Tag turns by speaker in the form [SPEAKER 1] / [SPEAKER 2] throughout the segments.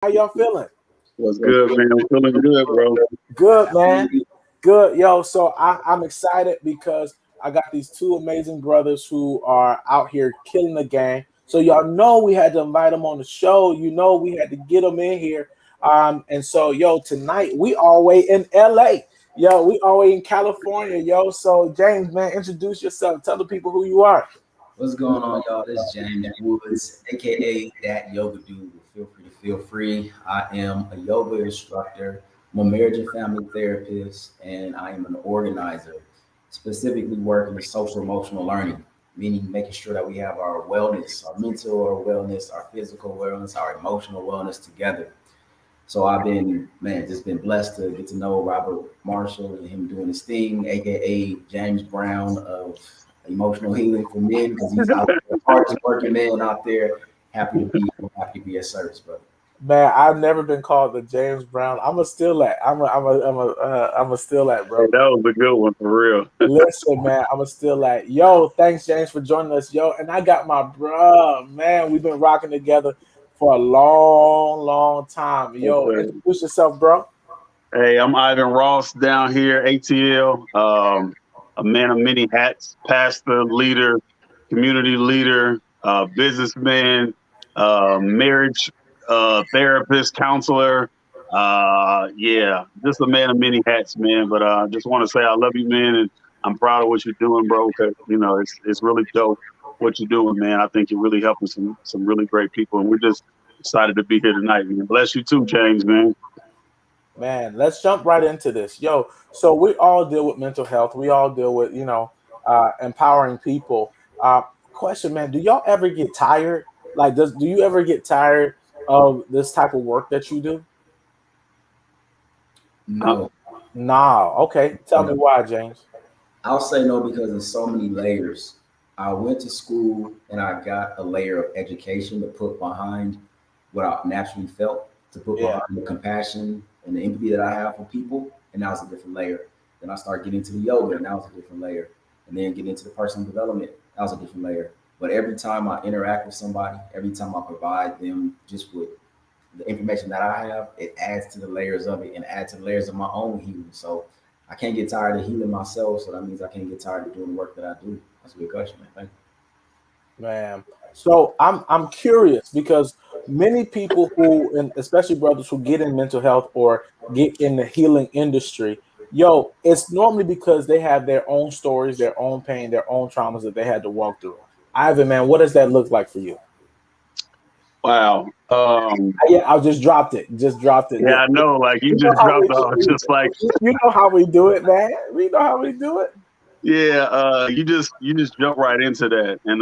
[SPEAKER 1] How y'all feeling?
[SPEAKER 2] What's good, man? I'm feeling good, bro.
[SPEAKER 1] Good, man. Good, yo. So I'm excited because I got these two amazing brothers who are out here killing the game. So y'all know we had to invite them on the show. You know we had to get them in here. And so yo, tonight we all way in LA. Yo, we all way in California, yo. So James, man, introduce yourself. Tell the people who you are.
[SPEAKER 3] What's going on, y'all? This is James Woods, aka That Yoga Dude. Feel free to feel free. I am a yoga instructor, I'm a marriage and family therapist, and I am an organizer, specifically working in social emotional learning, meaning making sure that we have our wellness, our mental wellness, our physical wellness, our emotional wellness together. So I've been, man, just been blessed to get to know Robert Marshall and him doing his thing, aka James Brown of Emotional Healing for Men, because he's out there, hardest working man out there. Happy to be at service, brother.
[SPEAKER 1] Man, I've never been called the James Brown. I'm a still that. I'm a still that,
[SPEAKER 2] Hey,
[SPEAKER 1] bro.
[SPEAKER 2] that was a good one for real.
[SPEAKER 1] Listen, man, I'm still like, yo, thanks, James, for joining us, yo. And I got my bro, man. We've been rocking together for a long, long time. Yo,
[SPEAKER 2] Okay.
[SPEAKER 1] introduce yourself, bro.
[SPEAKER 2] Hey, I'm Ivan Ross down here, ATL. A man of many hats, pastor, leader, community leader, businessman, marriage therapist, counselor. Yeah, just a man of many hats, man. But just want to say I love you, man, and I'm proud of what you're doing, bro. Because it's really dope what you're doing, man. I think you're really helping some really great people, and we're just excited to be here tonight, man. Bless you too, James, man.
[SPEAKER 1] Man, let's jump right into this. Yo, so we all deal with mental health. We all deal with, empowering people. Question, man, do y'all ever get tired? Like, do you ever get tired of this type of work that you do?
[SPEAKER 3] No,
[SPEAKER 1] Nah. Okay. Tell me
[SPEAKER 3] no.
[SPEAKER 1] why, James.
[SPEAKER 3] I'll say no because there's so many layers. I went to school and I got a layer of education to put behind what I naturally felt, to put
[SPEAKER 1] Yeah.
[SPEAKER 3] behind the compassion and the empathy that I have for people, and that was a different layer. Then I started getting into the yoga, and that was a different layer. And then getting into the personal development, that was a different layer. But every time I interact with somebody, every time I provide them just with the information that I have, it adds to the layers of it and adds to the layers of my own healing. So I can't get tired of healing myself. So that means I can't get tired of doing the work that I do. That's a good question, man. Thank
[SPEAKER 1] Man. So I'm curious because many people who, and especially brothers who get in mental health or get in the healing industry, yo, it's normally because they have their own stories, their own pain, their own traumas that they had to walk through. Ivan, man, what does that look like for you?
[SPEAKER 2] Wow.
[SPEAKER 1] Yeah, I just dropped it. Just dropped it.
[SPEAKER 2] Yeah, I know. Like you
[SPEAKER 1] You know
[SPEAKER 2] just
[SPEAKER 1] how
[SPEAKER 2] dropped
[SPEAKER 1] we
[SPEAKER 2] off, just like
[SPEAKER 1] you know how we do it, man. We know how we do it.
[SPEAKER 2] yeah. You just jump right into that, and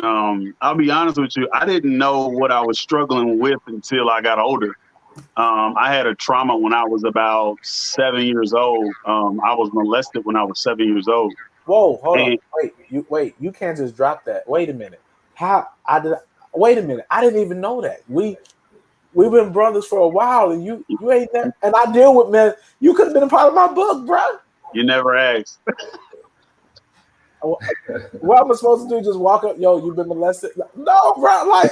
[SPEAKER 2] I'll be honest with you. I didn't know what I was struggling with until I got older. I had a trauma when I was about 7 years old. I was molested when I was 7 years old,
[SPEAKER 1] Whoa, hold on.
[SPEAKER 2] and
[SPEAKER 1] Wait, you can't just drop that. Wait a minute. How I did wait a minute. I didn't even know that. We've been brothers for a while and you ain't there and I deal with men. You could have been a part of my book, bro.
[SPEAKER 2] you never asked.
[SPEAKER 1] What am I supposed to do? Just walk up, yo, you've been molested? No, bro. Like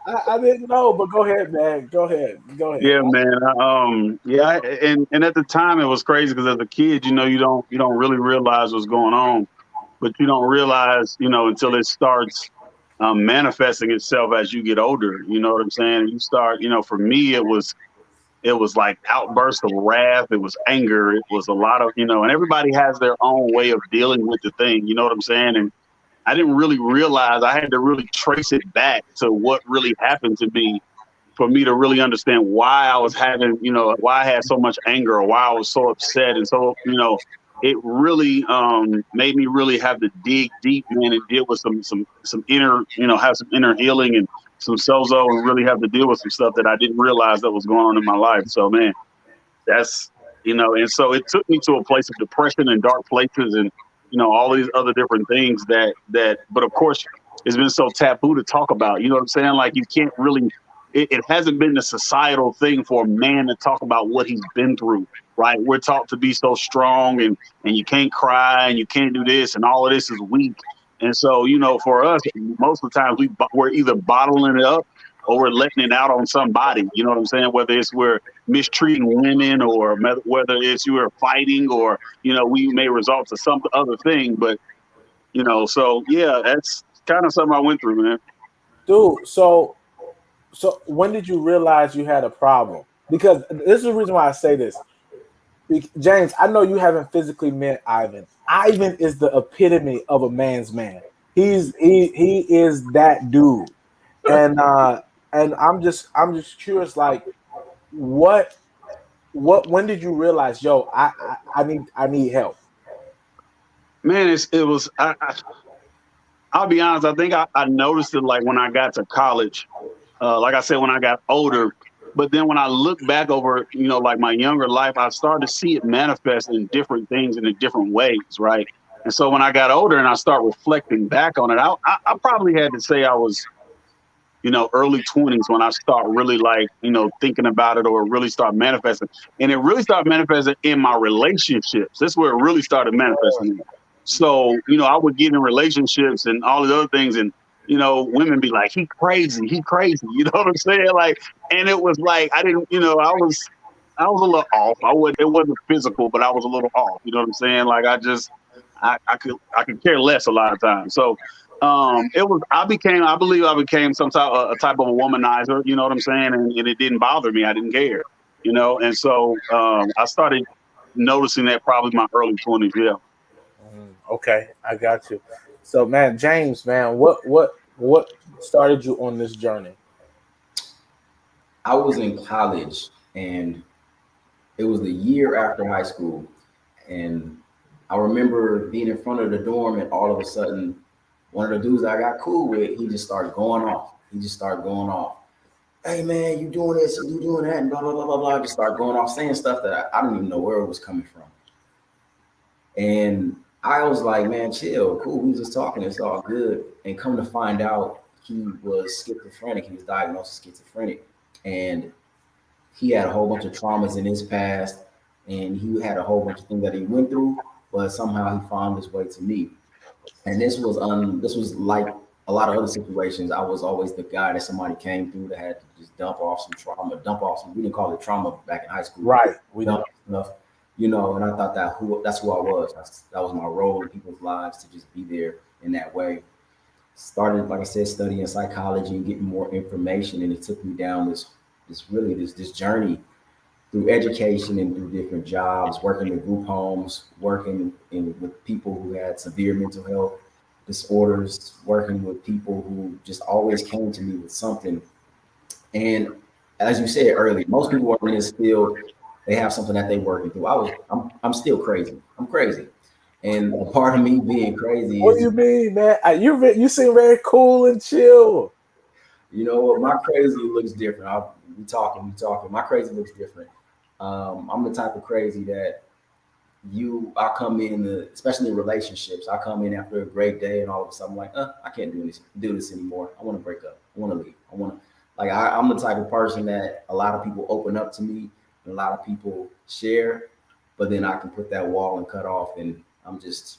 [SPEAKER 1] I didn't know, but go ahead, man. Go ahead. Go ahead.
[SPEAKER 2] Yeah, man. Yeah, and at the time it was crazy because as a kid, you don't really realize what's going on, but you don't realize, until it starts manifesting itself as you get older. You know what I'm saying? You start, for me, it was like outbursts of wrath. It was anger. It was a lot of, and everybody has their own way of dealing with the thing. You know what I'm saying? And I didn't really realize I had to really trace it back to what really happened to me for me to really understand why I was having, why I had so much anger or why I was so upset. And so, it really made me really have to dig deep, man, and deal with some inner, have some inner healing and some sozo and really have to deal with some stuff that I didn't realize that was going on in my life. So, man, that's, and so it took me to a place of depression and dark places and, all these other different things but of course, it's been so taboo to talk about. You know what I'm saying? Like you can't really it hasn't been a societal thing for a man to talk about what he's been through, right? We're taught to be so strong and you can't cry and you can't do this and all of this is weak. And so, for us, most of the times we're either bottling it up we're letting it out on somebody. You know what I'm saying? Whether it's we're mistreating women or whether it's you are fighting or, we may result to some other thing. But, so yeah, that's kind of something I went through, man.
[SPEAKER 1] Dude, so when did you realize you had a problem? Because this is the reason why I say this. James, I know you haven't physically met Ivan. Ivan is the epitome of a man's man. He is that dude. And I'm just curious, like what when did you realize, yo, I need help?
[SPEAKER 2] Man, I'll be honest, I think I noticed it like when I got to college. Like I said, when I got older. But then when I look back over, like my younger life, I started to see it manifest in different things in different ways, right? And so when I got older and I start reflecting back on it, I probably had to say I was, early 20s when I start really like, thinking about it or really start manifesting. And it really started manifesting in my relationships. That's where it really started manifesting. So, I would get in relationships and all the other things, and women be like, he crazy. You know what I'm saying? Like, and it was like, I didn't, I was a little off. It wasn't physical, but I was a little off. You know what I'm saying? Like, I could care less a lot of times. So, I believe I became a type of a womanizer. You know what I'm saying? And it didn't bother me. I didn't care. And so I started noticing that probably my early 20s. Yeah.
[SPEAKER 1] Okay, I got you. So, man, James, man, what started you on this journey?
[SPEAKER 3] I was in college, and it was the year after high school, and I remember being in front of the dorm, and all of a sudden, one of the dudes I got cool with, he just started going off. Hey man, you doing this, you doing that, and blah blah blah blah blah. Just start going off saying stuff that I don't even know where it was coming from. And I was like, man, chill, cool. We was just talking, it's all good. And come to find out, he was schizophrenic. He was diagnosed as schizophrenic, and he had a whole bunch of traumas in his past, and he had a whole bunch of things that he went through. But somehow he found his way to me. And this was like a lot of other situations. I was always the guy that somebody came through that had to just dump off some trauma, we didn't call it trauma back in high school.
[SPEAKER 1] Right. We don't
[SPEAKER 3] stuff, and I thought that's who I was. That was my role in people's lives, to just be there in that way. Started, like I said, studying psychology and getting more information, and it took me down this journey through education and through different jobs, working in group homes, with people who had severe mental health disorders, working with people who just always came to me with something. And as you said earlier, most people working in this field, they have something that they're working through. I'm still crazy. I'm crazy. And a part of me being crazy
[SPEAKER 1] What do you mean, man? You seem very cool and chill.
[SPEAKER 3] You know what? My crazy looks different. We talking. My crazy looks different. I'm the type of crazy that I come in, especially in relationships. I come in after a great day, and all of a sudden, I'm like, I can't do this anymore. I want to break up. I want to leave. I'm the type of person that a lot of people open up to me, and a lot of people share, but then I can put that wall and cut off, and I'm just,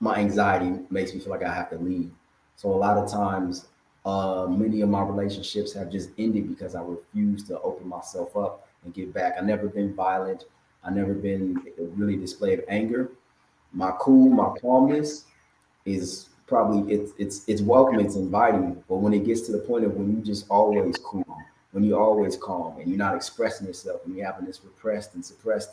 [SPEAKER 3] my anxiety makes me feel like I have to leave. So a lot of times, many of my relationships have just ended because I refuse to open myself up and get back. I've never been violent. I've never been really display of anger. My cool, my calmness is probably it's welcome, it's inviting. But when it gets to the point of when you just always cool, when you're always calm and you're not expressing yourself, and you're having this repressed and suppressed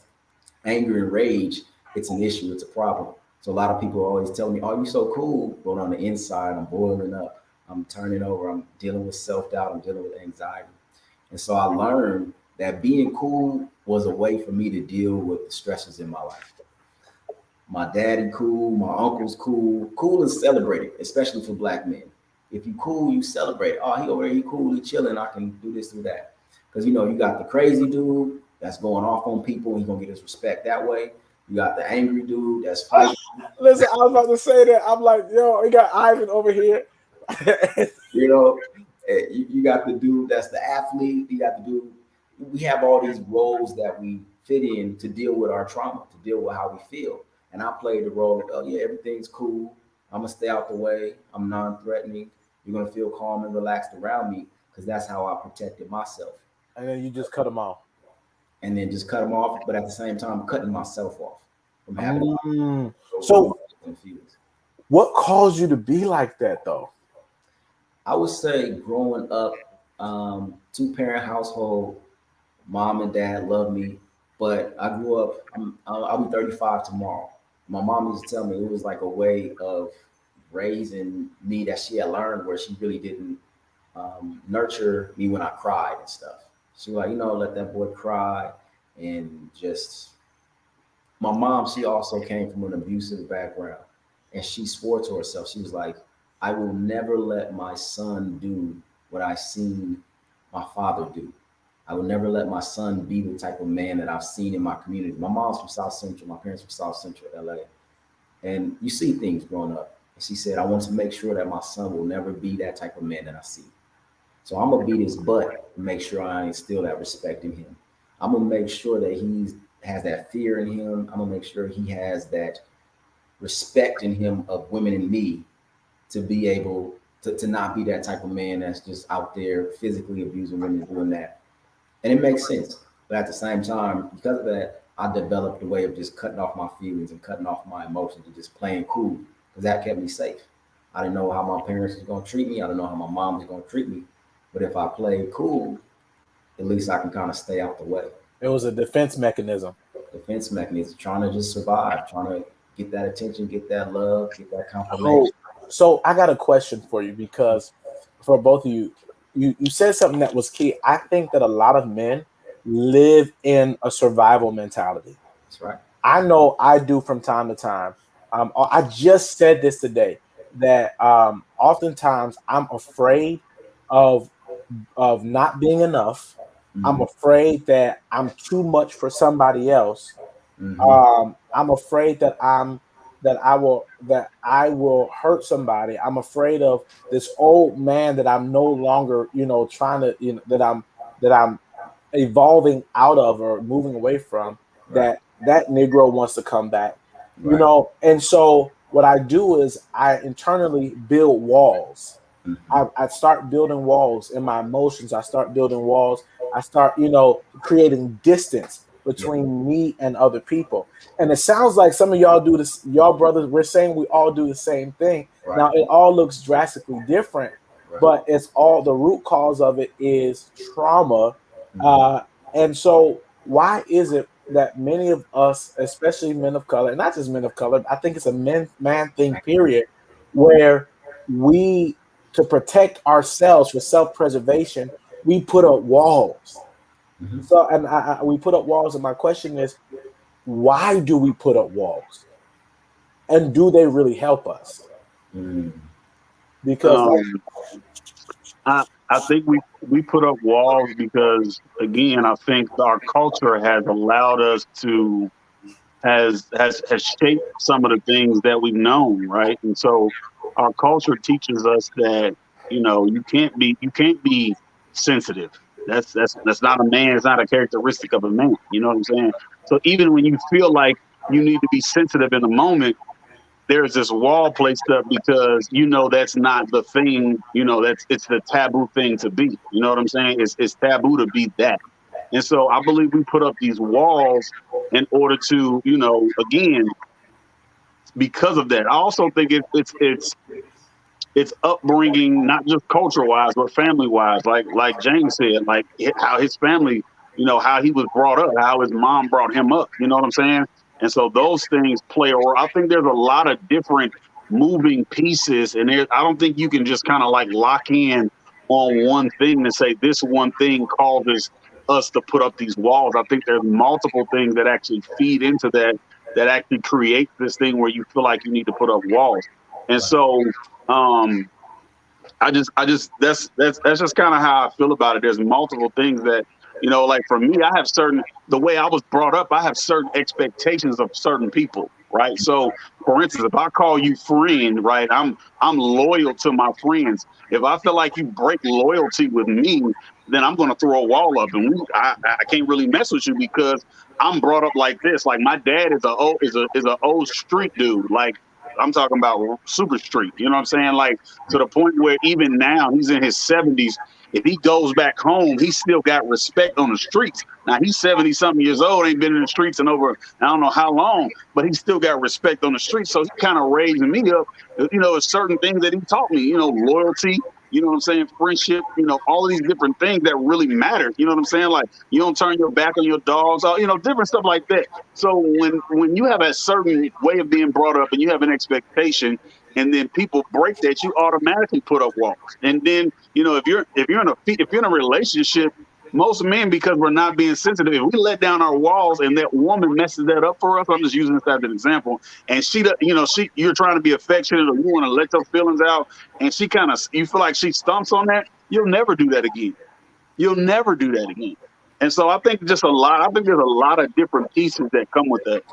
[SPEAKER 3] anger and rage, it's an issue, it's a problem. So a lot of people always tell me, "Oh, you're so cool," but on the inside, I'm boiling up. I'm turning over. I'm dealing with self-doubt. I'm dealing with anxiety. And so I learned that being cool was a way for me to deal with the stresses in my life. My daddy cool, my uncle's cool. Cool is celebrated, especially for Black men. If you cool, you celebrate. Oh, he over here, he cool, he chilling. I can do this, do that. Because you got the crazy dude that's going off on people. He's gonna get his respect that way. You got the angry dude that's fighting.
[SPEAKER 1] Listen, I was about to say that. I'm like, yo, we got Ivan over here.
[SPEAKER 3] You got the dude that's the athlete. You got the dude. We have all these roles that we fit in to deal with our trauma, to deal with how we feel. And I played the role of, oh yeah, everything's cool. I'm gonna stay out the way. I'm non-threatening. You're gonna feel calm and relaxed around me because that's how I protected myself.
[SPEAKER 1] And then you just cut them off.
[SPEAKER 3] And then just cut them off, but at the same time, cutting myself off from having
[SPEAKER 1] So
[SPEAKER 3] confused.
[SPEAKER 1] What caused you to be like that, though?
[SPEAKER 3] I would say growing up, 2-parent household, mom and dad loved me, but I grew up. I'll be 35 tomorrow. My mom used to tell me it was like a way of raising me that she had learned, where she really didn't nurture me when I cried and stuff. She was like, let that boy cry, and just. My mom, she also came from an abusive background, and she swore to herself. She was like, I will never let my son do what I seen my father do. I will never let my son be the type of man that I've seen in my community. My mom's from South Central, my parents from South Central LA. And you see things growing up. And she said, I want to make sure that my son will never be that type of man that I see. So I'm gonna beat his butt and make sure I instill that respect in him. I'm gonna make sure that he has that fear in him. I'm gonna make sure he has that respect in him of women and me, to be able to not be that type of man that's just out there physically abusing women, doing that. And it makes sense. But at the same time, because of that, I developed a way of just cutting off my feelings and cutting off my emotions and just playing cool, because that kept me safe. I didn't know how my parents was gonna treat me. I didn't know how my mom was gonna treat me. But if I played cool, at least I can kind of stay out the way.
[SPEAKER 1] It was a defense mechanism.
[SPEAKER 3] Defense mechanism, trying to just survive, trying to get that attention, get that love, get that confirmation.
[SPEAKER 1] So I got a question for you, because for both of you, you said something that was key. I think that a lot of men live in a survival mentality.
[SPEAKER 3] That's right.
[SPEAKER 1] I know I do from time to time. I just said this today, that oftentimes I'm afraid of not being enough. Mm-hmm. I'm afraid that I'm too much for somebody else. Mm-hmm. I'm afraid that I will hurt somebody. I'm afraid of this old man that I'm no longer, trying to, that I'm evolving out of or moving away from. Right. That Negro wants to come back, right. And so what I do is I internally build walls. Mm-hmm. I start building walls in my emotions. I start building walls. I start, creating distance between me and other people. And it sounds like some of y'all do this, y'all brothers, we're saying we all do the same thing. Right. Now, it all looks drastically different, right. But it's all, the root cause of it is trauma. Mm-hmm. And so why is it that many of us, especially men of color, and not just men of color, I think it's a man thing, period, where we, to protect ourselves for self-preservation, we put up walls. Mm-hmm. So, and we put up walls, and my question is, why do we put up walls? And do they really help us?
[SPEAKER 2] Mm. Because I think we put up walls because, again, I think our culture has allowed us to has shaped some of the things that we've known, right? And so our culture teaches us that, you can't be sensitive. That's not a man. It's not a characteristic of a man. You know what I'm saying? So even when you feel like you need to be sensitive in a moment, there's this wall placed up because that's not the thing. It's the taboo thing to be. You know what I'm saying? It's taboo to be that. And so I believe we put up these walls in order to, again, because of that. I also think it's upbringing, not just culture wise, but family wise. Like James said, like how his family, how he was brought up, how his mom brought him up. You know what I'm saying? And so those things play a role. I think there's a lot of different moving pieces, and I don't think you can just kind of like lock in on one thing and say this one thing causes us to put up these walls. I think there's multiple things that actually feed into that actually create this thing where you feel like you need to put up walls. And so I just that's just kind of how I feel about it. There's multiple things that, like for me, I have the way I was brought up, I have certain expectations of certain people, right? So for instance, if I call you friend, right, I'm loyal to my friends. If I feel like you break loyalty with me, then I'm going to throw a wall up, and I can't really mess with you because I'm brought up like this. Like my dad is an old street dude. Like I'm talking about super street. You know what I'm saying? Like to the point where even now he's in his 70s. If he goes back home, he still got respect on the streets. Now he's 70 something years old, ain't been in the streets in over I don't know how long, but he still got respect on the streets. So he kind of raising me up. You know, it's certain things that he taught me. You know, loyalty. You know what I'm saying? Friendship. You know, all of these different things that really matter. You know what I'm saying? Like you don't turn your back on your dogs. You know, different stuff like that. So when you have a certain way of being brought up and you have an expectation, and then people break that, you automatically put up walls. And then you know if you're in a relationship, most men, because we're not being sensitive, if we let down our walls and that woman messes that up for us, I'm just using this as an example, and you're trying to be affectionate or you want to let your feelings out, and you feel like she stumps on that, you'll never do that again. You'll never do that again. And so I think there's a lot of different pieces that come with that.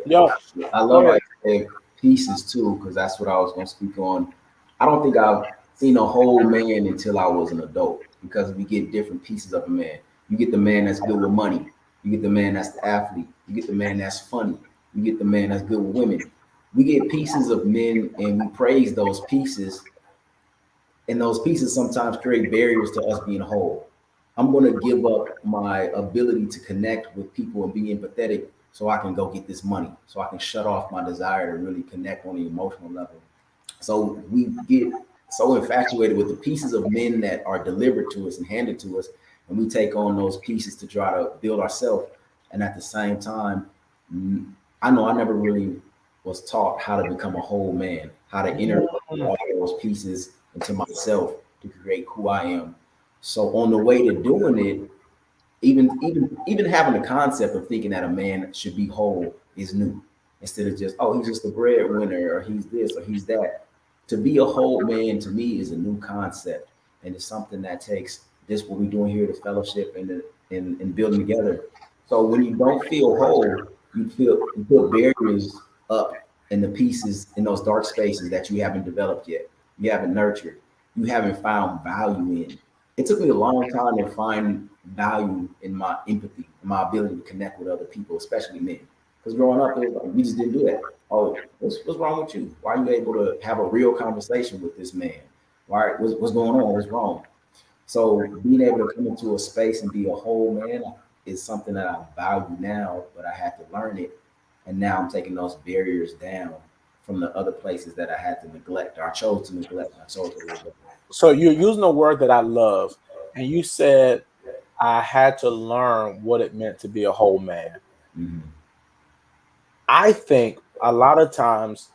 [SPEAKER 1] Yo,
[SPEAKER 3] I love like pieces too, because that's what I was going to speak on. I don't think I've seen a whole man until I was an adult, because we get different pieces of a man. You get the man that's good with money. You get the man that's the athlete. You get the man that's funny. You get the man that's good with women. We get pieces of men and we praise those pieces. And those pieces sometimes create barriers to us being whole. I'm going to give up my ability to connect with people and be empathetic so I can go get this money, so I can shut off my desire to really connect on the emotional level. So we get so infatuated with the pieces of men that are delivered to us and handed to us, and we take on those pieces to try to build ourselves. And at the same time, I know I never really was taught how to become a whole man, how to enter all those pieces into myself to create who I am. So on the way to doing it, even having the concept of thinking that a man should be whole is new. Instead of just, oh, he's just a breadwinner, or he's this, or he's that. To be a whole man to me is a new concept, and it's something that takes this what we're doing here, the fellowship and building together. So when you don't feel whole, you put barriers up in the pieces in those dark spaces that you haven't developed yet, you haven't nurtured, you haven't found value in. It took me a long time to find value in my empathy, in my ability to connect with other people, especially men. Because growing up, we just didn't do that. Oh, what's wrong with you? Why are you able to have a real conversation with this man? Why? What's going on? What's wrong? So being able to come into a space and be a whole man is something that I value now, but I had to learn it. And now I'm taking those barriers down from the other places that I had to neglect, or I chose to neglect.
[SPEAKER 1] So you're using a word that I love, and you said I had to learn what it meant to be a whole man.
[SPEAKER 3] Mm-hmm.
[SPEAKER 1] I think a lot of times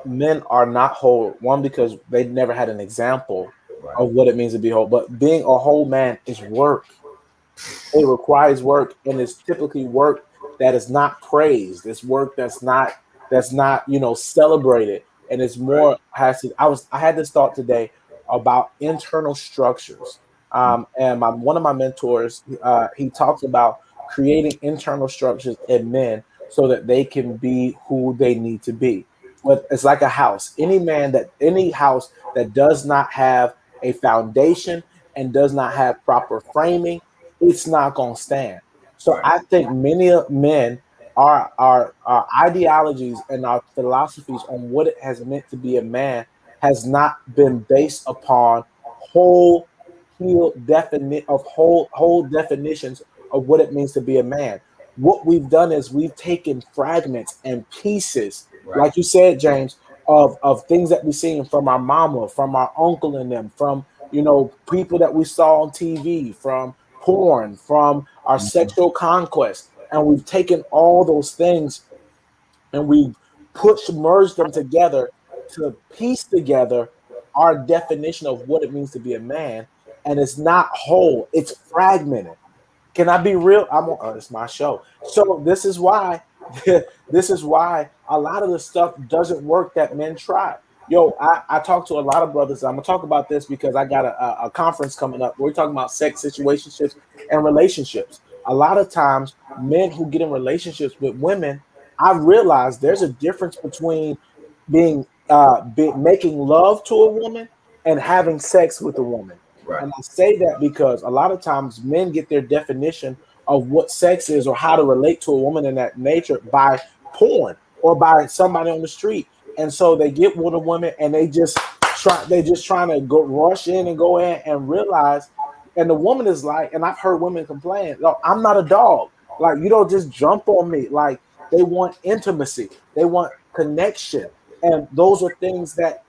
[SPEAKER 1] men are not whole, one, because they never had an example of what it means to be whole, but being a whole man is work. It requires work, and it's typically work that is not praised. It's work that's not celebrated, and it's more I had this thought today about internal structures. And one of my mentors, he talks about creating internal structures in men so that they can be who they need to be. But it's like a house. Any house that does not have a foundation and does not have proper framing, it's not going to stand. So I think many men, our ideologies and our philosophies on what it has meant to be a man has not been based upon whole definitions of what it means to be a man. What we've done is we've taken fragments and pieces, like you said, James, of things that we've seen from our mama, from our uncle and them, from people that we saw on TV, from porn, from our sexual conquest, and we've taken all those things and we've merged them together to piece together our definition of what it means to be a man, and it's not whole, it's fragmented. Can I be real? It's my show. So this is why a lot of the stuff doesn't work that men try. I talk to a lot of brothers. I'm gonna talk about this because I got a conference coming up. We're talking about sex, situationships, and relationships. A lot of times, men who get in relationships with women, I realize there's a difference between making love to a woman and having sex with a woman. Right. And I say that because a lot of times men get their definition of what sex is or how to relate to a woman in that nature by porn. or by somebody on the street. And so they get with a woman and they just trying to go rush in and go in and realize, and the woman is like, and I've heard women complain, no, I'm not a dog. Like, you don't just jump on me. Like, they want intimacy, they want connection. And those are things that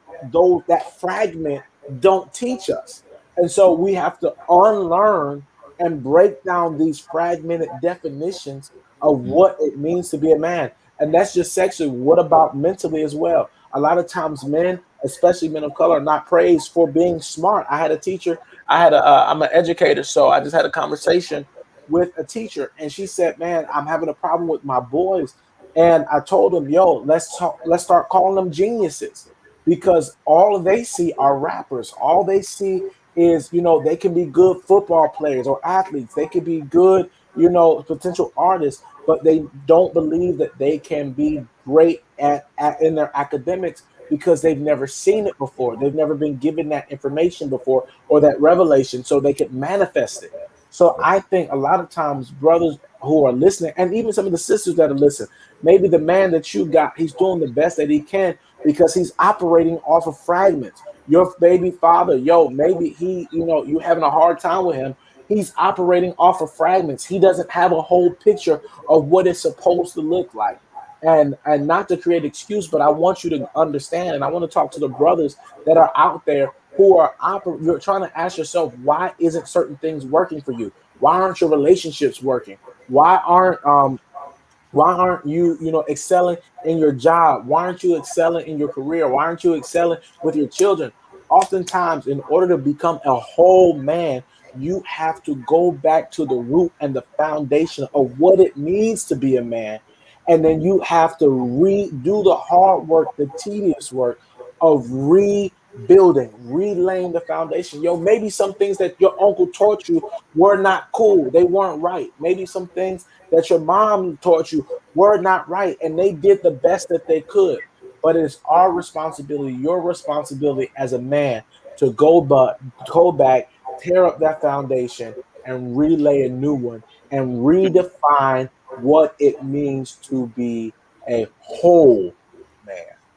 [SPEAKER 1] fragment don't teach us. And so we have to unlearn and break down these fragmented definitions of what it means to be a man. And that's just sexually. What about mentally as well? A lot of times men, especially men of color, are not praised for being smart. I had a teacher, I'm an educator, so I just had a conversation with a teacher, and she said, man, I'm having a problem with my boys. And I told him, yo, let's start calling them geniuses, because all they see are rappers. All they see is, they can be good football players or athletes. They can be good, potential artists, but they don't believe that they can be great at in their academics because they've never seen it before. They've never been given that information before or that revelation so they could manifest it. So I think a lot of times brothers who are listening, and even some of the sisters that are listening, maybe the man that you got, he's doing the best that he can because he's operating off of fragments. Your baby father, maybe he, you're having a hard time with him. He's operating off of fragments. He doesn't have a whole picture of what it's supposed to look like. And not to create excuse, but I want you to understand, and I want to talk to the brothers that are out there who are you're trying to ask yourself, why isn't certain things working for you? Why aren't your relationships working? Why aren't you excelling in your job? Why aren't you excelling in your career? Why aren't you excelling with your children? Oftentimes, in order to become a whole man, you have to go back to the root and the foundation of what it means to be a man. And then you have to redo the hard work, the tedious work of rebuilding, relaying the foundation. Maybe some things that your uncle taught you were not cool. They weren't right. Maybe some things that your mom taught you were not right, and they did the best that they could. But it's our responsibility, your responsibility as a man, to go back, tear up that foundation, and relay a new one, and redefine what it means to be a whole man.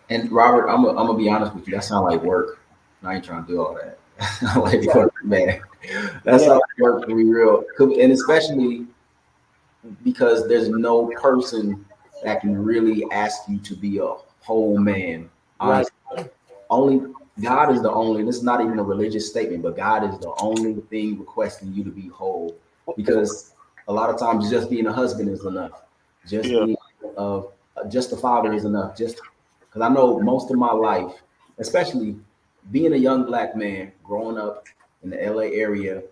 [SPEAKER 3] And Robert, I'm gonna be honest with you. That sounds like work. I ain't trying to do all that. I like work, man. That sounds like work to be real, and especially because there's no person that can really ask you to be a whole man.
[SPEAKER 1] Right.
[SPEAKER 3] Only God is the only. This is not even a religious statement, but God is the only thing requesting you to be whole. Because a lot of times, just being a husband is enough. Just being just a father is enough. Just because I know most of my life, especially being a young black man growing up in the LA area,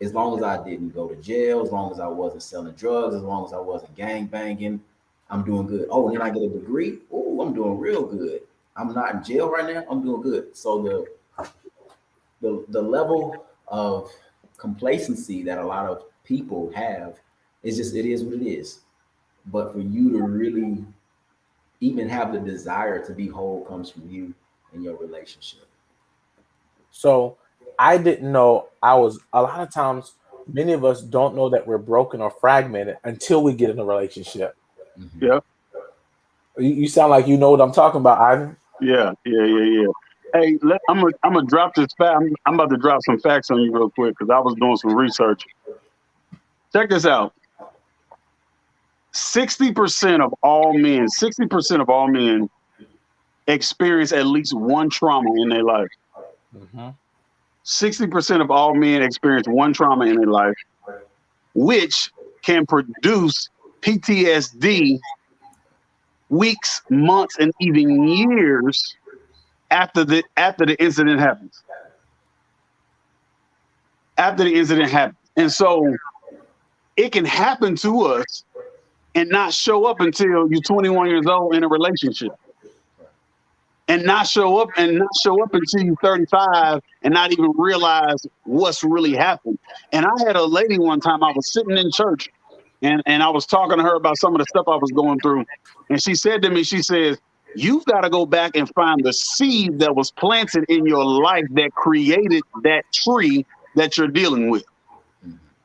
[SPEAKER 3] as long as I didn't go to jail, as long as I wasn't selling drugs, as long as I wasn't gang banging, I'm doing good. Oh, and then I get a degree. Oh, I'm doing real good. I'm not in jail right now. I'm doing good. So the level of complacency that a lot of people have is just, it is what it is. But for you to really even have the desire to be whole comes from you and your relationship.
[SPEAKER 1] So I didn't know a lot of times, many of us don't know that we're broken or fragmented until we get in a relationship.
[SPEAKER 2] Mm-hmm. Yeah.
[SPEAKER 1] You sound like you know what I'm talking about, Ivan.
[SPEAKER 2] Yeah. Hey, I'm gonna drop this fact. I'm about to drop some facts on you real quick because I was doing some research. Check this out. 60% of all men experience at least one trauma in their life.
[SPEAKER 1] Mm-hmm.
[SPEAKER 2] 60% of all men experience one trauma in their life, which can produce PTSD weeks, months, and even years after the incident happens. And so it can happen to us and not show up until you're 21 years old in a relationship. And not show up until you're 35 and not even realize what's really happened. And I had a lady one time, I was sitting in church and I was talking to her about some of the stuff I was going through. And she said to me, she says, you've got to go back and find the seed that was planted in your life that created that tree that you're dealing with.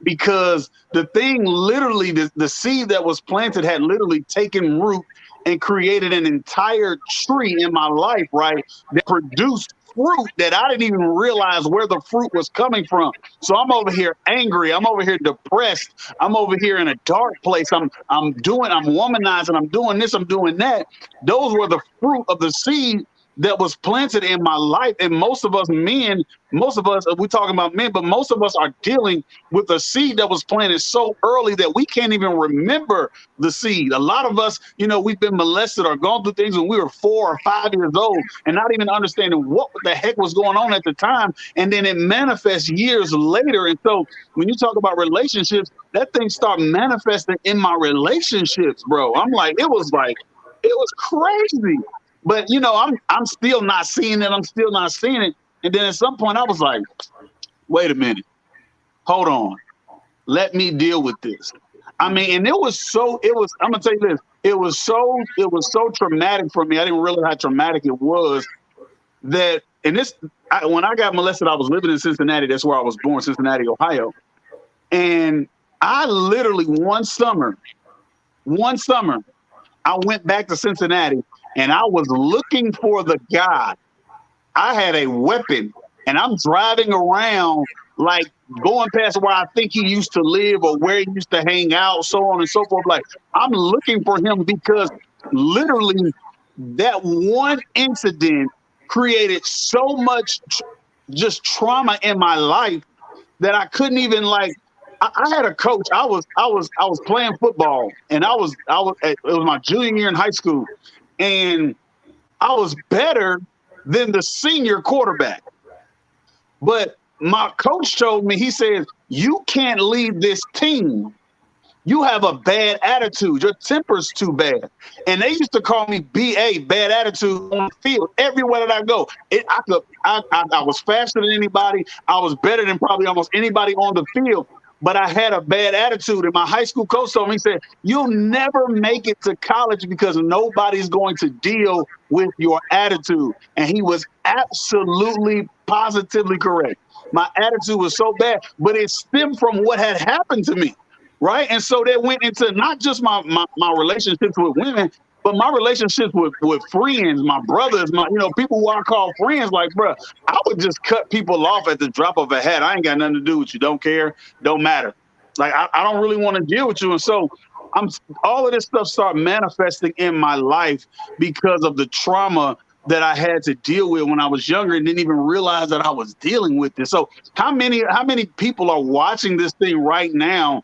[SPEAKER 2] Because the thing literally, the seed that was planted had literally taken root and created an entire tree in my life, right, that produced fruit that I didn't even realize where the fruit was coming from. So I'm over here angry. I'm over here depressed. I'm over here in a dark place. I'm womanizing. I'm doing this. I'm doing that. Those were the fruit of the seed that was planted in my life. And most of us men, we're talking about men, but most of us are dealing with a seed that was planted so early that we can't even remember the seed. A lot of us, we've been molested or gone through things when we were 4 or 5 years old and not even understanding what the heck was going on at the time. And then it manifests years later. And so when you talk about relationships, that thing started manifesting in my relationships, bro. It was crazy. But I'm still not seeing it. I'm still not seeing it. And then at some point I was like, wait a minute, hold on, let me deal with this. And I'm gonna tell you this, it was so traumatic for me. I didn't realize how traumatic it was that, when I got molested, I was living in Cincinnati. That's where I was born, Cincinnati, Ohio. And I literally one summer, I went back to Cincinnati and I was looking for the guy. I had a weapon and I'm driving around, like going past where I think he used to live or where he used to hang out, so on and so forth. Like, I'm looking for him because literally that one incident created so much just trauma in my life that I couldn't even, like, I had a coach. I was playing football, and it was my junior year in high school, and I was better than the senior quarterback. But my coach told me, he said, you can't lead this team. You have a bad attitude. Your temper's too bad. And they used to call me BA, bad attitude, on the field. Everywhere that I go, I was faster than anybody. I was better than probably almost anybody on the field. But I had a bad attitude. And my high school coach told me, he said, you'll never make it to college because nobody's going to deal with your attitude. And he was absolutely, positively correct. My attitude was so bad, but it stemmed from what had happened to me. Right. And so that went into not just my relationships with women, but my relationships with friends, my brothers, people who I call friends. Like, bro, I would just cut people off at the drop of a hat. I ain't got nothing to do with you. Don't care. Don't matter. Like, I don't really want to deal with you. And so all of this stuff started manifesting in my life because of the trauma that I had to deal with when I was younger and didn't even realize that I was dealing with this. So how many people are watching this thing right now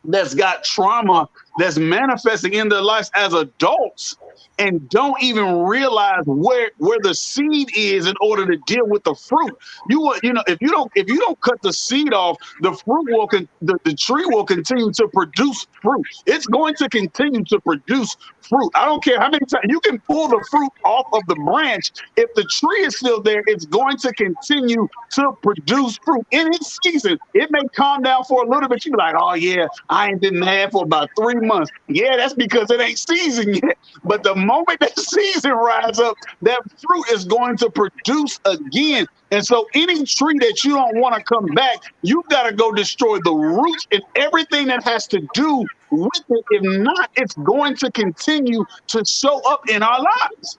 [SPEAKER 2] that's got trauma that's manifesting in their lives as adults and don't even realize where the seed is in order to deal with the fruit? If you don't cut the seed off, the fruit the tree will continue to produce fruit. It's going to continue to produce fruit. I don't care how many times you can pull the fruit off of the branch. If the tree is still there, it's going to continue to produce fruit in its season. It may calm down for a little bit. You're like, oh yeah, I ain't been mad for about 3 months. Yeah, that's because it ain't season yet. But the moment that season rises up, that fruit is going to produce again. And so any tree that you don't want to come back, you've got to go destroy the roots and everything that has to do with it. If not, it's going to continue to show up in our lives.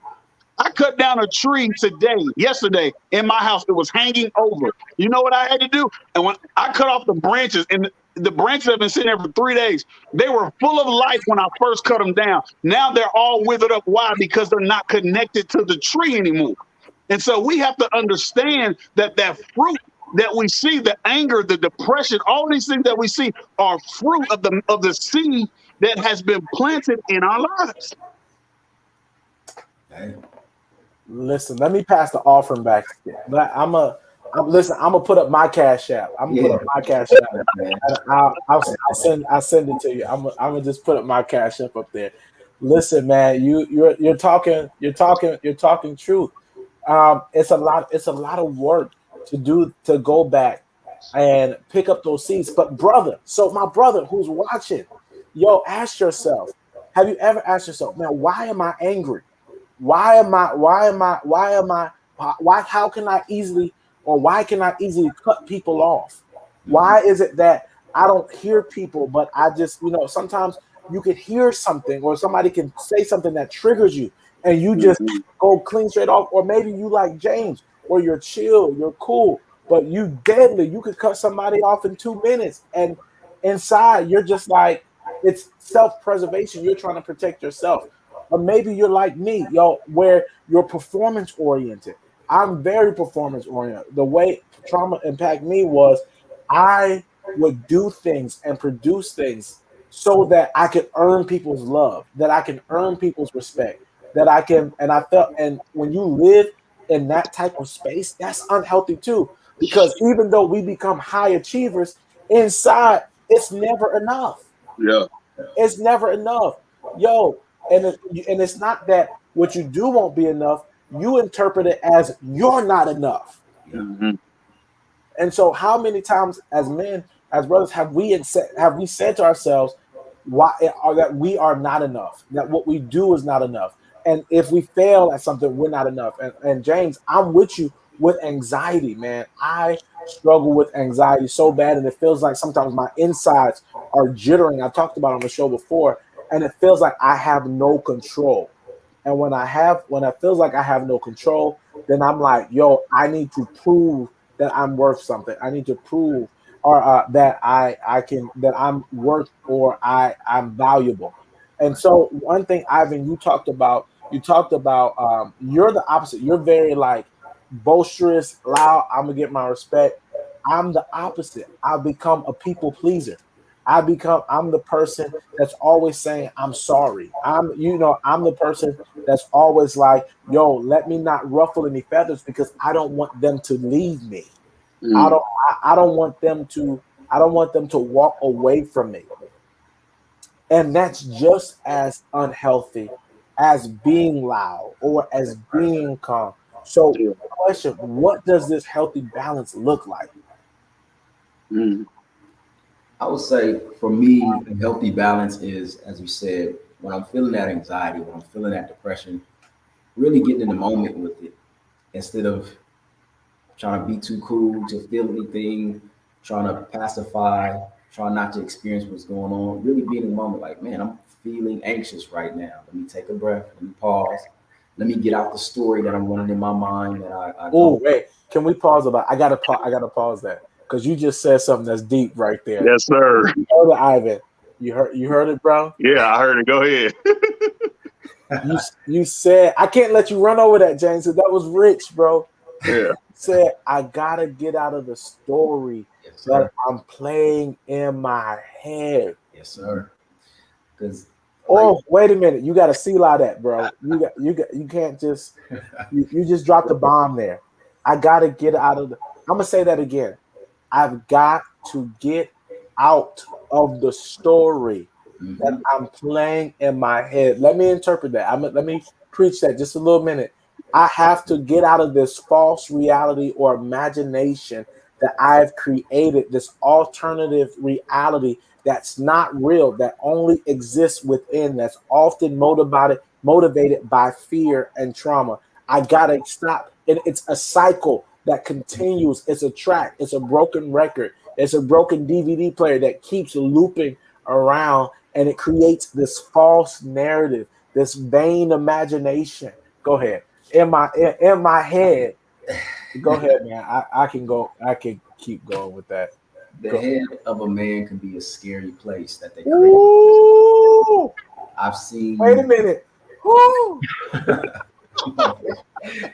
[SPEAKER 2] I cut down a tree yesterday in my house. It was hanging over. You know what I had to do? And when I cut off the branches, and the branches have been sitting there for 3 days, they were full of life when I first cut them down. Now they're all withered up. Why? Because they're not connected to the tree anymore. And so we have to understand that fruit that we see, the anger, the depression, all these things that we see are fruit of the seed that has been planted in our lives.
[SPEAKER 1] Listen, let me pass the offering back. But I'm gonna put up my Cash App. I'm gonna put up my Cash App. I'll send it to you. I'm gonna just put up my Cash App up there. Listen, man, you're talking truth. It's a lot of work to go back and pick up those seeds. But my brother who's watching, ask yourself, have you ever asked yourself, man, why am I angry? Why can I easily cut people off? Why is it that I don't hear people, but I just, sometimes you could hear something, or somebody can say something that triggers you, and you just
[SPEAKER 2] Mhm.
[SPEAKER 1] go clean straight off. Or maybe you like James, where you're chill, you're cool, but you deadly. You could cut somebody off in 2 minutes, and inside you're just like, it's self-preservation. You're trying to protect yourself. Or maybe you're like me, yo, where you're performance oriented. I'm very performance oriented. The way trauma impact me was I would do things and produce things so that I could earn people's love, that I can earn people's respect, that I can, and I felt, and when you live in that type of space, that's unhealthy too. Because even though we become high achievers, inside, it's never enough.
[SPEAKER 2] Yeah.
[SPEAKER 1] It's never enough. Yo, and it's not that what you do won't be enough. You interpret it as you're not enough.
[SPEAKER 3] Yeah.
[SPEAKER 2] Hmm.
[SPEAKER 1] And so, how many times as men, as brothers, have we said to ourselves, why are that we are not enough? That what we do is not enough. And if we fail at something, we're not enough. And James, I'm with you with anxiety, man. I struggle with anxiety so bad, and it feels like sometimes my insides are jittering. I talked about it on the show before, and it feels like I have no control. And when it feels like I have no control, then I'm like, yo, I need to prove that I'm worth something. I need to prove or that I can that I'm worth or I'm valuable. And so one thing, Ivan, you talked about you're the opposite. You're very like boisterous, loud. I'm gonna get my respect. I'm the opposite. I become a people pleaser. I'm the person that's always saying I'm sorry. I'm the person that's always like, yo, let me not ruffle any feathers because I don't want them to leave me. I
[SPEAKER 2] Mm.
[SPEAKER 1] don't I don't want them to walk away from me. And that's just as unhealthy as being loud or as being calm. So
[SPEAKER 2] Yeah.
[SPEAKER 1] question, what does this healthy balance look like?
[SPEAKER 2] Mm.
[SPEAKER 3] I would say for me, a healthy balance is, as you said, when I'm feeling that anxiety, when I'm feeling that depression, really getting in the moment with it instead of trying to be too cool to feel anything, trying to pacify, trying not to experience what's going on. Really being in the moment, like, man, I'm feeling anxious right now. Let me take a breath. Let me pause. Let me get out the story that I'm running in my mind that I
[SPEAKER 1] Oh,
[SPEAKER 3] don't.
[SPEAKER 1] wait, can we pause about I gotta pause that because you just said something that's deep right there.
[SPEAKER 2] Yes, sir.
[SPEAKER 1] You heard it, Ivan. You heard it, bro.
[SPEAKER 2] Yeah, I heard it. Go ahead.
[SPEAKER 1] You said I can't let you run over that, James. 'Cause that was rich, bro.
[SPEAKER 2] Yeah.
[SPEAKER 1] Said I gotta get out of the story
[SPEAKER 3] Yes,
[SPEAKER 1] that
[SPEAKER 3] sir.
[SPEAKER 1] I'm playing in my head.
[SPEAKER 3] Yes, sir. Because, like,
[SPEAKER 1] Oh, wait a minute. You gotta seal out that, bro. You can't just you just dropped the bomb there. I gotta get out of the I'm gonna say that again. I've got to get out of the story that
[SPEAKER 3] mhm.
[SPEAKER 1] I'm playing in my head. Let me interpret that. Let me preach that just a little minute. I have to get out of this false reality or imagination that I've created, this alternative reality that's not real, that only exists within, that's often motivated by fear and trauma. I gotta stop. It's a cycle that continues. It's a track, it's a broken record, it's a broken DVD player that keeps looping around, and it creates this false narrative, this vain imagination. Go ahead. In my head. Go ahead, man. I can go. I can keep going with that.
[SPEAKER 3] The
[SPEAKER 1] Go.
[SPEAKER 3] head of a man can be a scary place that they create.
[SPEAKER 1] Ooh,
[SPEAKER 3] I've
[SPEAKER 1] wait a
[SPEAKER 3] seen.
[SPEAKER 1] minute. Ooh.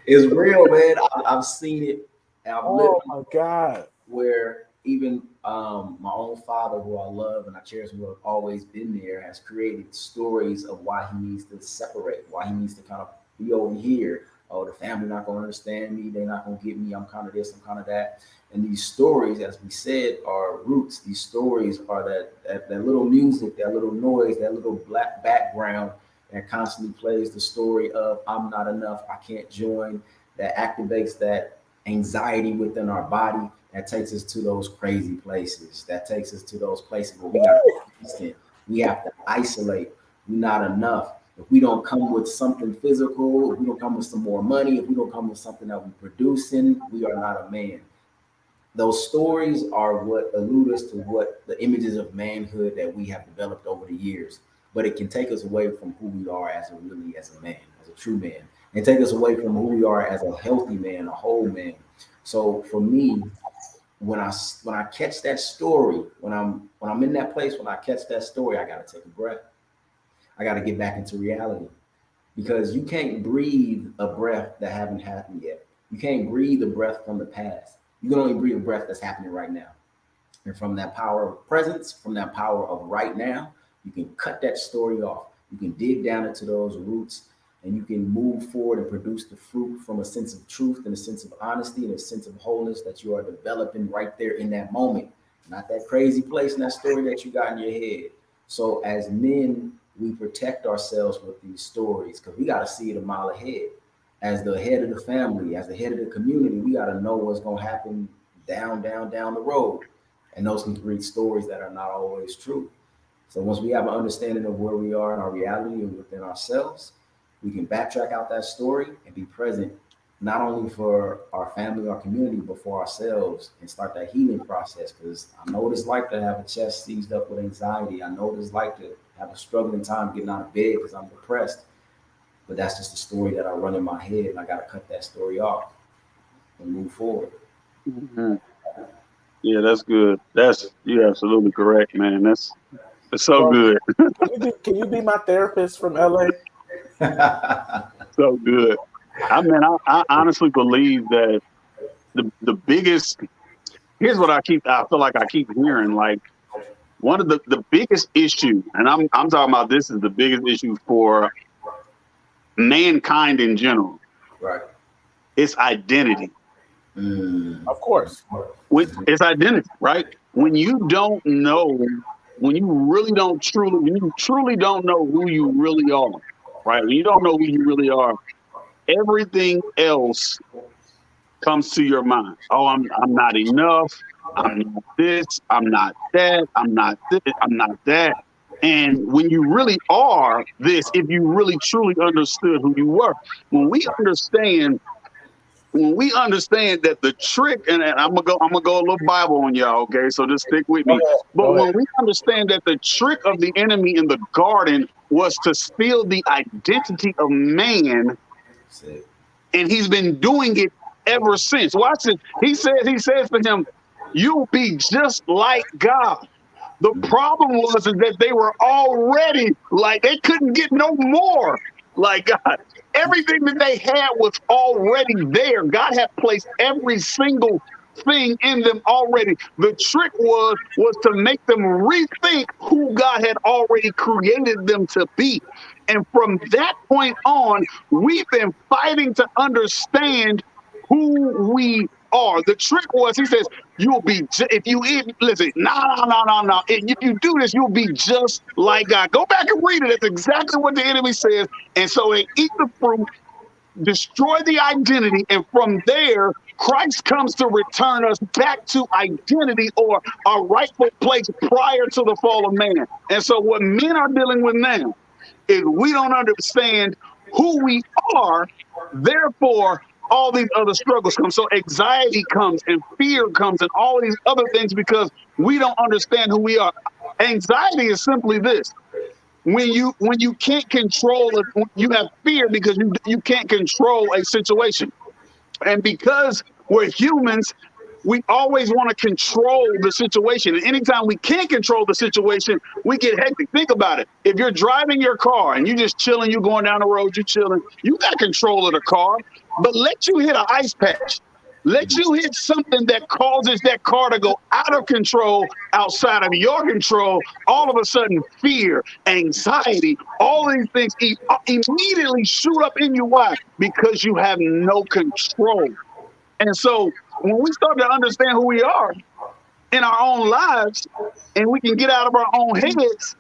[SPEAKER 3] It's real, man. I've seen it. And I've lived
[SPEAKER 1] Oh my God.
[SPEAKER 3] where even my own father, who I love and I cherish, who have always been there, has created stories of why he needs to separate, why he needs to kind of be over here. Oh, the family not going to understand me. They're not going to get me. I'm kind of this. I'm kind of that. And these stories, as we said, are roots. These stories are that little music, that little noise, that little black background that constantly plays the story of I'm not enough. I can't join. That activates that anxiety within our body that takes us to those crazy places. That takes us to those places where we got to be distant. We have to isolate. We're not enough. If we don't come with something physical, if we don't come with some more money, if we don't come with something that we're producing, we are not a man. Those stories are what allude us to what the images of manhood that we have developed over the years. but it can take us away from who we are as a man, as a true man, and take us away from who we are as a healthy man, a whole man. So for me, when I catch that story, when I'm in that place, when I catch that story, I got to take a breath. I got to get back into reality, because you can't breathe a breath that haven't happened yet. You can't breathe a breath from the past. You can only breathe a breath that's happening right now. And from that power of presence, from that power of right now, you can cut that story off. You can dig down into those roots, and you can move forward and produce the fruit from a sense of truth and a sense of honesty and a sense of wholeness that you are developing right there in that moment. Not that crazy place in that story that you got in your head. So as men, we protect ourselves with these stories, because we got to see it a mile ahead. As the head of the family, as the head of the community, we got to know what's going to happen down the road. And those can create stories that are not always true. So once we have an understanding of where we are in our reality and within ourselves, we can backtrack out that story and be present, not only for our family, our community, but for ourselves, and start that healing process. Because I know what it's like to have a chest seized up with anxiety. I know what it's like to have a struggling time getting out of bed because I'm depressed. But that's just a story that I run in my head, and I got to cut that story off and move forward.
[SPEAKER 2] Mm-hmm. Yeah, that's good. You're absolutely correct, man. That's so good.
[SPEAKER 1] Can you be my therapist from LA?
[SPEAKER 2] So good. I honestly believe that the biggest, here's what I feel like I keep hearing, like one of the biggest issue, and I'm talking about, this is the biggest issue for mankind in general.
[SPEAKER 3] Right.
[SPEAKER 2] It's identity.
[SPEAKER 1] Of course.
[SPEAKER 2] It's identity, right? When you don't know, when you truly don't know who you really are, right? When you don't know who you really are, everything else comes to your mind. Oh, I'm not enough. I'm not this. I'm not that. I'm not this. I'm not that. And when you really are this, if you really truly understood who you were, when we understand that the trick, and I'm gonna go a little Bible on y'all, okay? So just stick with me. But when we understand that the trick of the enemy in the garden was to steal the identity of man, and he's been doing it ever since. Watch it. He says to him, "You'll be just like God." The problem was that they were already like, they couldn't get no more like God. Everything that they had was already there. God had placed every single thing in them already. The trick was to make them rethink who God had already created them to be. And from that point on, we've been fighting to understand who we are. The trick was, he says, you'll be, if you eat, listen, no. If you do this, you'll be just like God. Go back and read it. That's exactly what the enemy says. And so they eat the fruit, destroy the identity, and from there, Christ comes to return us back to identity, or our rightful place prior to the fall of man. And so what men are dealing with now is we don't understand who we are, therefore all these other struggles come. So anxiety comes and fear comes and all these other things because we don't understand who we are. Anxiety is simply this. When you can't control it, you have fear because you can't control a situation. And because we're humans, we always want to control the situation. And anytime we can't control the situation, we get hectic. Think about it. If you're driving your car and you're just chilling, you're going down the road, you're chilling, you got control of the car. But let you hit an ice patch. Let you hit something that causes that car to go out of control, outside of your control. All of a sudden, fear, anxiety, all these things immediately shoot up in you. Why? Because you have no control. And so when we start to understand who we are in our own lives, and we can get out of our own heads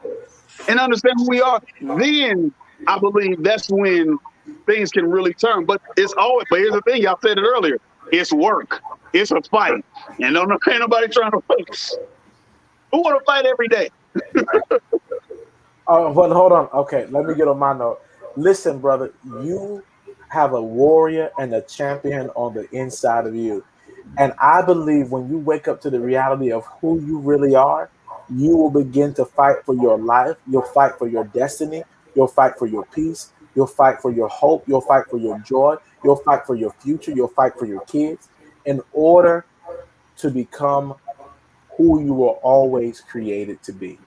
[SPEAKER 2] and understand who we are, then I believe that's when things can really turn. But here's the thing, y'all said it earlier. It's work. It's a fight. And ain't nobody trying to fight. Who want to fight every day?
[SPEAKER 1] Oh, but hold on. Okay, let me get on my note. Listen, brother, you have a warrior and a champion on the inside of you. And I believe when you wake up to the reality of who you really are, you will begin to fight for your life. You'll fight for your destiny. You'll fight for your peace. You'll fight for your hope. You'll fight for your joy. You'll fight for your future. You'll fight for your kids in order to become who you were always created to be.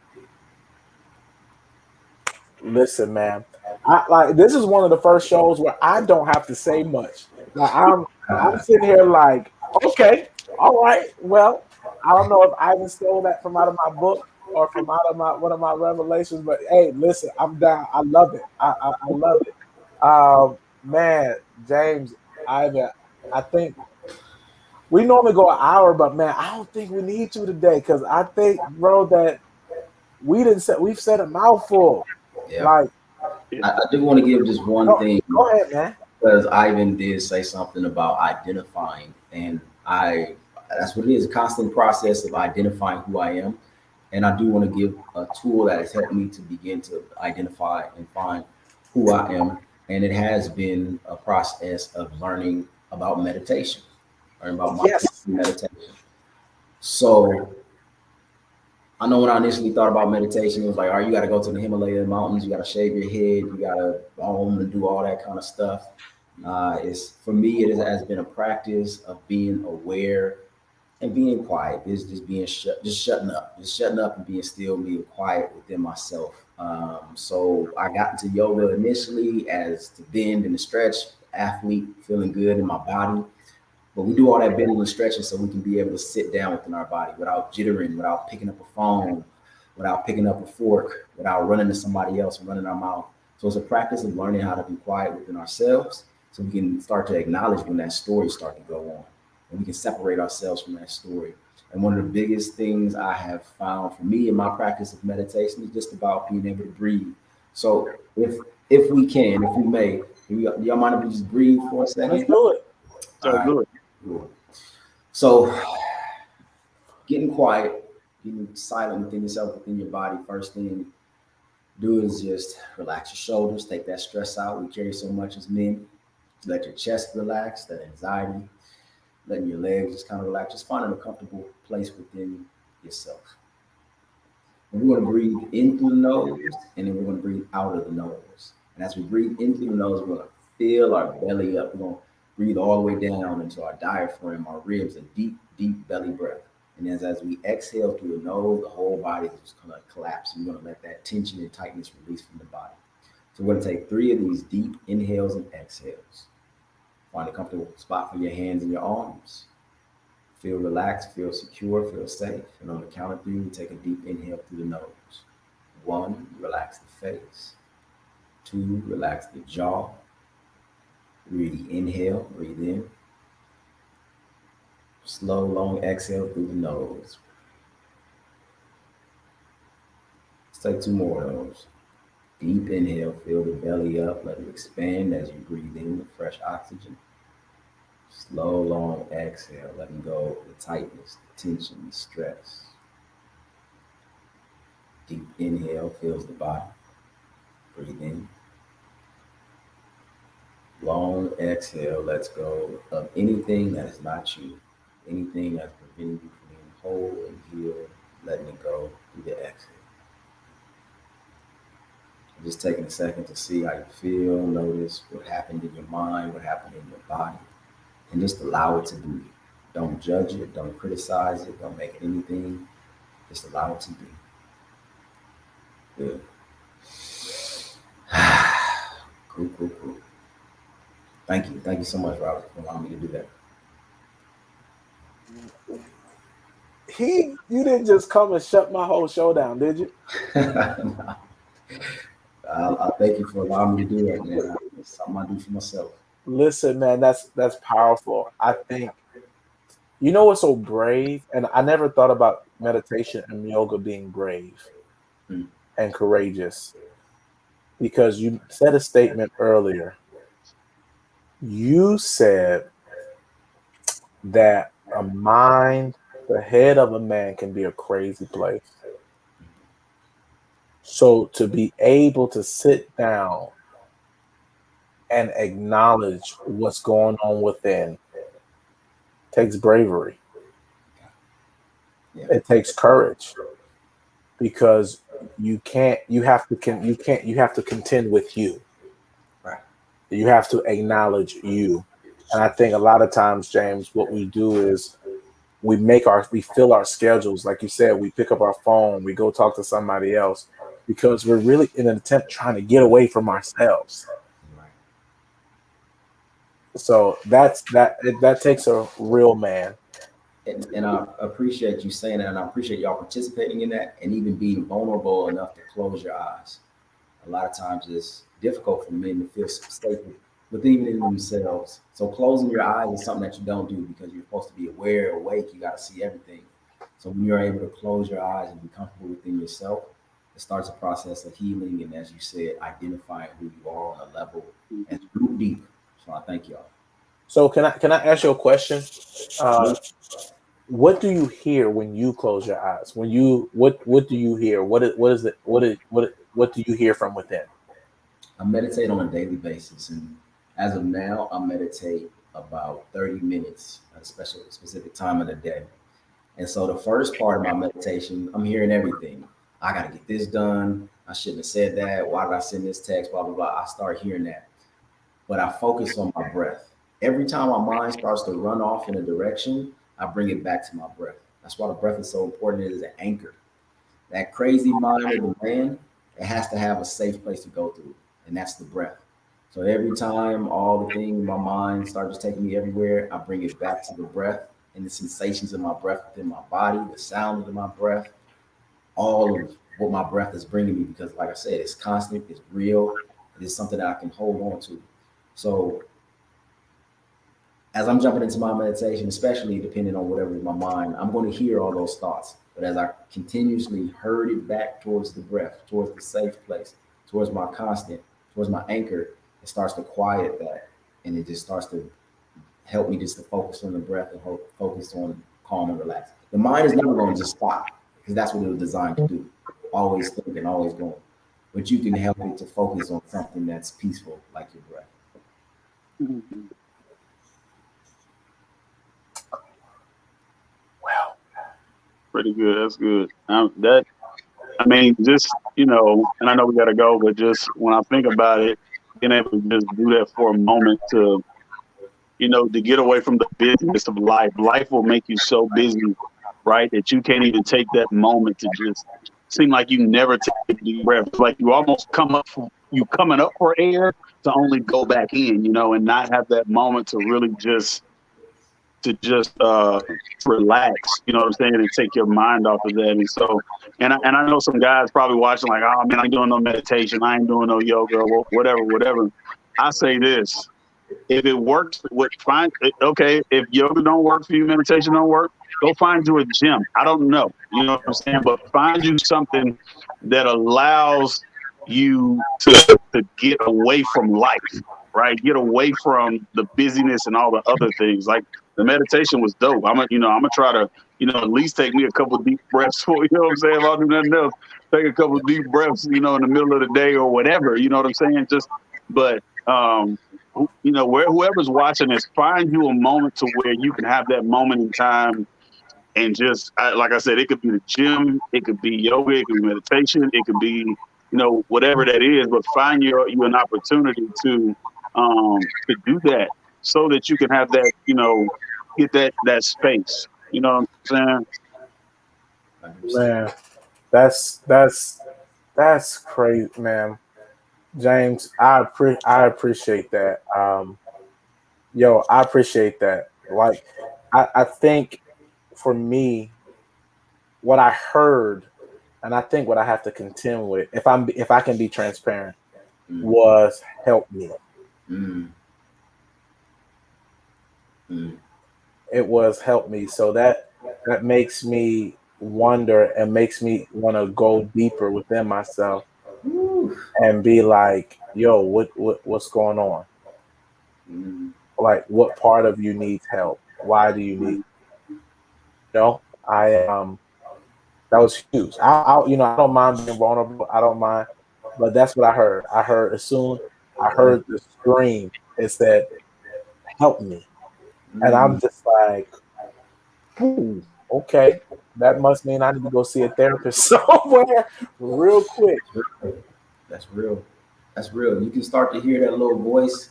[SPEAKER 1] Listen, man, I like this is one of the first shows where I don't have to say much. Like I'm sitting here like, okay, all right, well, I don't know if Ivan stole that from out of my book or from out of my one of my revelations, but hey, listen, I'm down. I love it. I love it. Man, James, Ivan, I think we normally go an hour, but man, I don't think we need to today because I think, bro, that we've said a mouthful.
[SPEAKER 3] Yeah.
[SPEAKER 1] Like,
[SPEAKER 3] I do want to give just one thing.
[SPEAKER 1] Go ahead, man.
[SPEAKER 3] Because Ivan did say something about identifying, and that's what it is, a constant process of identifying who I am. And I do want to give a tool that has helped me to begin to identify and find who I am. And it has been a process of learning about meditation, learning about meditation. So I know when I initially thought about meditation, it was like, all right, you got to go to the Himalaya mountains, you got to shave your head, you got to and do all that kind of stuff. It's for me, it has been a practice of being aware and being quiet. It's just being shutting up and being still, being quiet within myself. So I got into yoga initially as to bend and to stretch, athlete, feeling good in my body. But we do all that bending and stretching so we can be able to sit down within our body without jittering, without picking up a phone, without picking up a fork, without running to somebody else and running our mouth. So it's a practice of learning how to be quiet within ourselves so we can start to acknowledge when that story starts to go on. And we can separate ourselves from that story. And one of the biggest things I have found for me in my practice of meditation is just about being able to breathe. So if we can, if we may, do y'all mind if we just breathe for a second?
[SPEAKER 1] Let's do it.
[SPEAKER 2] Do it.
[SPEAKER 3] So getting quiet, getting silent within yourself, within your body, first thing do is just relax your shoulders, take that stress out. We carry so much as men. Let your chest relax, that anxiety, letting your legs just kind of relax, just finding a comfortable place within yourself. And we're going to breathe in through the nose, and then we're going to breathe out of the nose. And as we breathe in through the nose, we're going to fill our belly up. We're going to breathe all the way down into our diaphragm, our ribs, a deep, deep belly breath. And as we exhale through the nose, the whole body is just going to collapse. We're going to let that tension and tightness release from the body. So we're going to take 3 of these deep inhales and exhales. Find a comfortable spot for your hands and your arms. Feel relaxed, feel secure, feel safe. And on the count of 3, we take a deep inhale through the nose. 1, relax the face. 2, relax the jaw. 3, inhale, breathe in. Slow, long exhale through the nose. Let's take 2 more of those. Deep inhale, fill the belly up, let it expand as you breathe in the fresh oxygen. Slow, long exhale, letting go of the tightness, the tension, the stress. Deep inhale fills the body. Breathe in. Long exhale lets go of anything that is not you, anything that's preventing you from being whole and healed, letting it go through the exhale. Just taking a second to see how you feel, notice what happened in your mind, what happened in your body, and just allow it to be. Don't judge it, don't criticize it, don't make it anything. Just allow it to be. Good. Cool. Thank you. Thank you so much, Robert, for allowing me to do that.
[SPEAKER 1] You didn't just come and shut my whole show down, did you?
[SPEAKER 3] I thank you for allowing me to do that, man. It's something I do for myself.
[SPEAKER 1] Listen, man, that's powerful. I think, you know what's so brave? And I never thought about meditation and yoga being brave and courageous. Because you said a statement earlier. You said that a mind, the head of a man can be a crazy place. So to be able to sit down and acknowledge what's going on within takes bravery. Yeah. It takes courage. because you have to contend with you.
[SPEAKER 3] Right.
[SPEAKER 1] You have to acknowledge you. And I think a lot of times, James, what we do is we fill our schedules. Like you said, we pick up our phone, we go talk to somebody else because we're really in an attempt trying to get away from ourselves.
[SPEAKER 3] Right.
[SPEAKER 1] So that takes a real man.
[SPEAKER 3] And I appreciate you saying that, and I appreciate y'all participating in that, and even being vulnerable enough to close your eyes. A lot of times it's difficult for men to feel safe with even in themselves. So closing your eyes is something that you don't do because you're supposed to be aware, awake. You got to see everything. So when you're able to close your eyes and be comfortable within yourself, it starts a process of healing. And as you said, identifying who you are on a level and root deep. So I thank y'all.
[SPEAKER 1] So can I ask you a question? What do you hear when you close your eyes? What do you hear? What do you hear from within?
[SPEAKER 3] I meditate on a daily basis, and as of now, I meditate about 30 minutes at a specific time of the day. And so the first part of my meditation, I'm hearing everything. I got to get this done. I shouldn't have said that. Why did I send this text? Blah, blah, blah. I start hearing that. But I focus on my breath. Every time my mind starts to run off in a direction, I bring it back to my breath. That's why the breath is so important. It is an anchor. That crazy mind of the man, it has to have a safe place to go through, and that's the breath. So every time all the things in my mind start just taking me everywhere, I bring it back to the breath and the sensations of my breath within my body, the sound of my breath, all of what my breath is bringing me. Because, like I said, it's constant, it's real, it is something that I can hold on to. So as I'm jumping into my meditation, especially depending on whatever is my mind, I'm going to hear all those thoughts. But as I continuously herd it back towards the breath, towards the safe place, towards my constant, towards my anchor, it starts to quiet that. And it just starts to help me just to focus on the breath and focus on calm and relax. The mind is never going to just stop because that's what it was designed to do. Always thinking, always going. But you can help it to focus on something that's peaceful, like your breath.
[SPEAKER 2] Mhm.
[SPEAKER 1] Well,
[SPEAKER 2] Pretty good. That's good. Just and I know we got to go, but just when I think about it, being able to just do that for a moment to get away from the business of life. Life will make you so busy, right, that you can't even take that moment to just seem like you never take a deep breath. It's like you almost coming up for air to only go back in, and not have that moment to really just relax, you know what I'm saying, and take your mind off of that. And so, and I know some guys probably watching like, oh man, I ain't doing no meditation, I ain't doing no yoga, or whatever. I say this: if it works, okay. If yoga don't work for you, meditation don't work, go find you a gym. I don't know, you know what I'm saying, but find you something that allows you to get away from life, right? Get away from the busyness and all the other things. Like the meditation was dope. I'm gonna try to, at least take me a couple deep breaths for, you know what I'm saying? If I'll do nothing else, take a couple deep breaths, in the middle of the day or whatever, you know what I'm saying? But where whoever's watching this, find you a moment to where you can have that moment in time and just, like I said, it could be the gym, it could be yoga, it could be meditation, it could be, whatever that is, but find you an opportunity to do that so that you can have that, get that space. You know what I'm saying?
[SPEAKER 1] man, that's crazy, man. James, I appreciate that. I appreciate that. Like, I think for me, what I heard, and I think what I have to contend with, if I can be transparent,
[SPEAKER 3] Mm,
[SPEAKER 1] was help me.
[SPEAKER 3] mm, mm.
[SPEAKER 1] It was help me. So that makes me wonder and makes me want to go deeper within myself
[SPEAKER 3] Woo.
[SPEAKER 1] and be like, yo, what's going on?
[SPEAKER 3] Mm,
[SPEAKER 1] Like, what part of you needs help? Why do you need? I That was huge. I don't mind being vulnerable. I don't mind, but that's what I heard. I heard as soon I heard the scream, it said, "Help me," and
[SPEAKER 3] mm,
[SPEAKER 1] I'm just like, "Ooh, okay, that must mean I need to go see a therapist somewhere real quick.
[SPEAKER 3] That's real. That's real. You can start to hear that little voice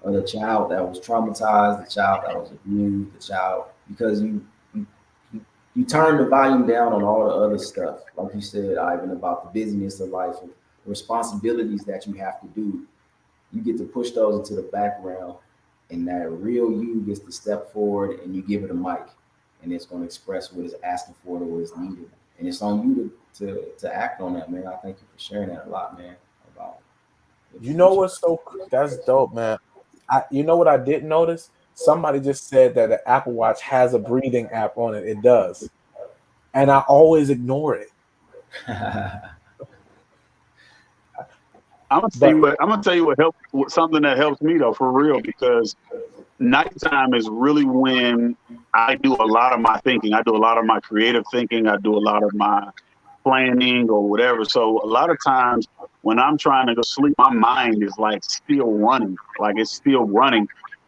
[SPEAKER 3] of the child that was traumatized, the child that was abused, the child because you turn the volume down on all the other stuff, like you said, Ivan, about the busyness of life and responsibilities that you have to do. You get to push those into the background, and that real you gets to step forward, and you give it a mic, and it's going to express what it's asking for and what is needed, and it's on you to act on that, man. I thank you for sharing that a lot, man. About
[SPEAKER 1] You know what's that's dope, man. You know what I didn't notice? Somebody just said that the Apple Watch has a breathing app on it. It does, and I always ignore it.
[SPEAKER 2] I'm gonna tell you what helps. Something that helps me though, for real, because nighttime is really when I do a lot of my thinking. I do a lot of my creative thinking. I do a lot of my planning or whatever. So a lot of times when I'm trying to go sleep, my mind is like still running,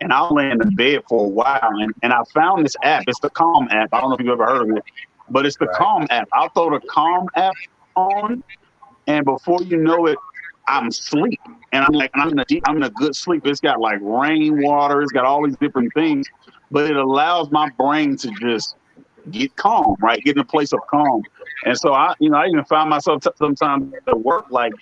[SPEAKER 2] and I'll lay in the bed for a while. And I found this app. It's the Calm app. I don't know if you've ever heard of it, but it's the Calm app. I'll throw the Calm app on, and before you know it, I'm asleep. And I'm in a good sleep. It's got like rainwater. It's got all these different things, but it allows my brain to just get calm, right? Get in a place of calm. And so I even find myself sometimes at work, like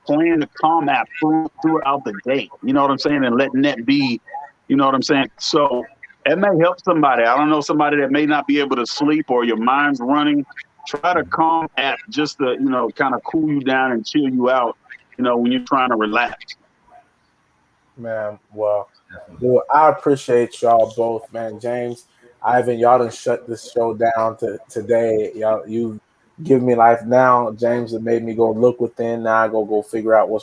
[SPEAKER 2] playing the Calm app throughout the day. You know what I'm saying? And letting that be, you know what I'm saying? So it may help somebody. I don't know, somebody that may not be able to sleep or your mind's running. Try the Calm app just to, kind of cool you down and chill you out, when you're trying to relax.
[SPEAKER 1] Man, well, I appreciate y'all both, man. James, Ivan, y'all done shut this show down today. Y'all, you give me life now. James, it made me go look within. Now I go figure out what's